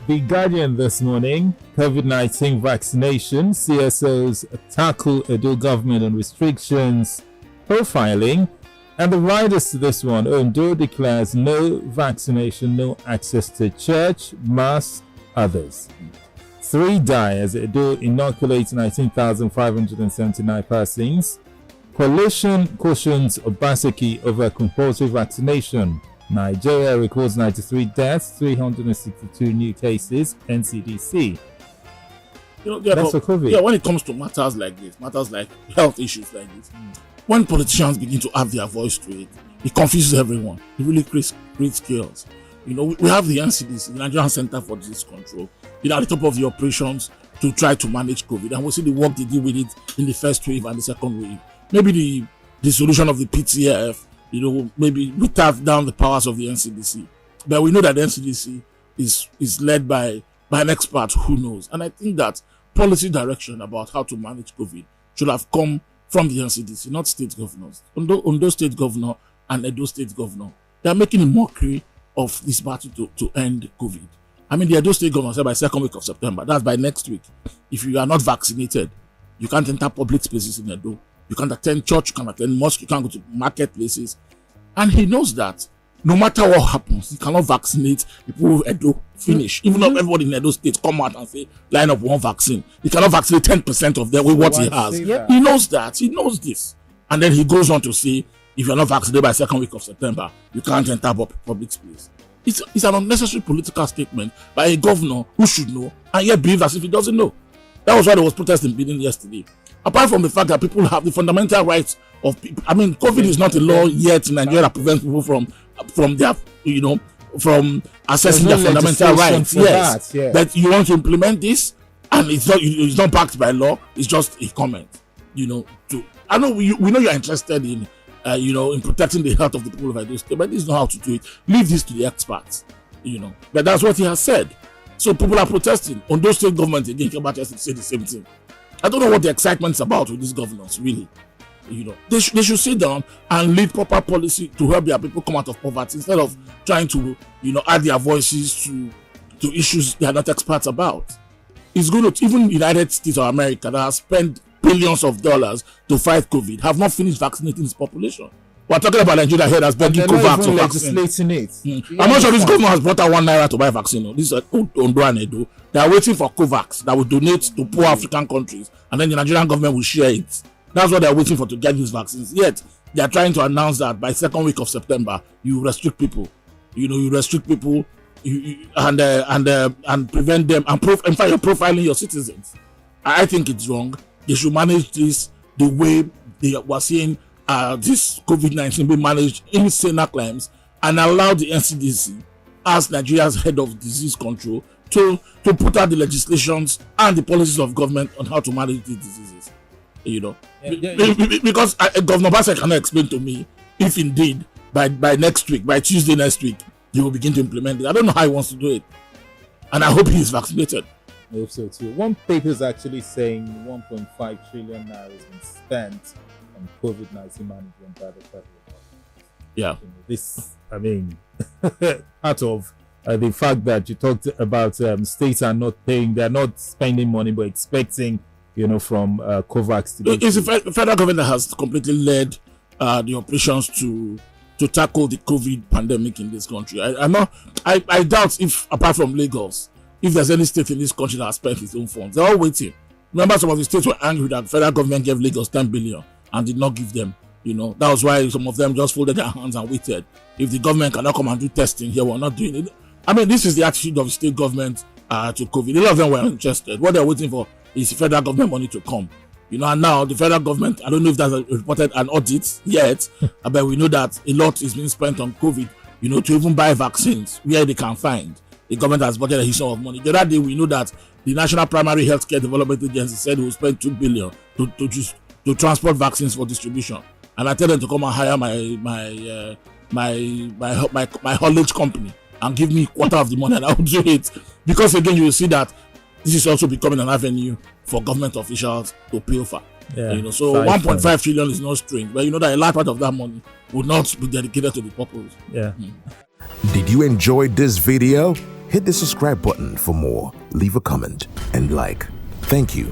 The Guardian this morning, COVID-19 vaccination, CSOs tackle Edo government on restrictions, profiling, and the riders to this one. Ondo declares no vaccination, no access to church, mosque, others. 3 die as Edo inoculates 19,579 persons. Coalition cautions Obaseki over compulsory vaccination. Nigeria records 93 deaths, 362 new cases, NCDC. That's for COVID. Yeah, when it comes to matters like this, matters like health issues like this, when politicians begin to have their voice to it, it confuses everyone. It really creates chaos. We have the NCDC, the Nigerian Center for Disease Control, at the top of the operations to try to manage COVID. And we see the work they did with it in the first wave and the second wave. Maybe the solution of the PTF, maybe we tap down the powers of the NCDC. But we know that the NCDC is led by an expert who knows. And I think that policy direction about how to manage COVID should have come from the NCDC, not state governors. Ondo state governor and Edo state governor, they are making a mockery of this battle to end COVID. I mean, the Edo state governor said by 2nd week of September, that's by next week, if you are not vaccinated, you can't enter public spaces in Edo. You can't attend church, you can't attend mosque, you can't go to marketplaces. And he knows that no matter what happens, he cannot vaccinate people who Edo finish. Even though everybody in Edo state come out and say, line up one vaccine. He cannot vaccinate 10% of them with what he has. He knows that. He knows this. And then he goes on to say, if you're not vaccinated by 2nd week of September, you can't enter public space. It's an unnecessary political statement by a governor who should know and yet behaves as if he doesn't know. That was why there was protest in Benin yesterday. Apart from the fact that people have the fundamental rights of people. I mean, COVID is not a law yet in Nigeria that prevents people from their, from accessing their fundamental rights. Yes. But you want to implement this and it's not backed by law. It's just a comment, I know we know you're interested in, in protecting the health of the people of Edo State, but this is not how to do it. Leave this to the experts, But that's what he has said. So people are protesting. Ondo state government again came back to say the same thing. I don't know what the excitement is about with these governors, really. They should sit down and lead proper policy to help their people come out of poverty instead of trying to, add their voices to issues they are not experts about. It's good to even United States of America that has spent billions of dollars to fight COVID have not finished vaccinating its population. We're talking about Nigeria here that's begging COVAX to vaccine. I'm not sure this government has brought out ₦1 to buy vaccine. This is Ondo and Edo. They are waiting for COVAX that will donate to poor African countries, and then the Nigerian government will share it. That's what they are waiting for to get these vaccines. Yet they are trying to announce that by 2nd week of September you restrict people. You restrict people and prevent them. And in fact, you're profiling your citizens. I think it's wrong. They should manage this the way they were seeing this COVID-19 be managed in saner climes and allow the NCDC as Nigeria's head of disease control to put out the legislations and the policies of government on how to manage these diseases. Because Governor Bassett cannot explain to me if indeed by next week, by Tuesday next week, he will begin to implement it. I don't know how he wants to do it, and I hope he is vaccinated. I hope so too. One paper is actually saying 1.5 trillion naira has been spent on COVID-19 management by the federal government. Yeah. Part of the fact that you talked about states are not paying, they're not spending money, but expecting, from COVAX to be. It's the federal government that has completely led the operations to tackle the COVID pandemic in this country. I doubt if, apart from Lagos, if there's any state in this country that has spent its own funds. They're all waiting. Remember, some of the states were angry that the federal government gave Lagos 10 billion and did not give them. That was why some of them just folded their hands and waited. If the government cannot come and do testing here, we're not doing it. I mean, this is the attitude of the state government to COVID. A lot of them were interested. What they're waiting for is the federal government money to come. And now the federal government, I don't know if that's reported an audit yet, but we know that a lot is being spent on COVID, to even buy vaccines where they can find. The government has budgeted a huge sum of money. The other day, we know that the National Primary Healthcare Development Agency said it will spend 2 billion to transport vaccines for distribution. And I tell them to come and hire my haulage company and give me quarter of the money, and I will do it. Because again, you will see that this is also becoming an avenue for government officials to pilfer. So 1.5 trillion is not strange, but that a large part of that money would not be dedicated to the purpose. Yeah. Did you enjoy this video? Hit the subscribe button for more, leave a comment, and like. Thank you.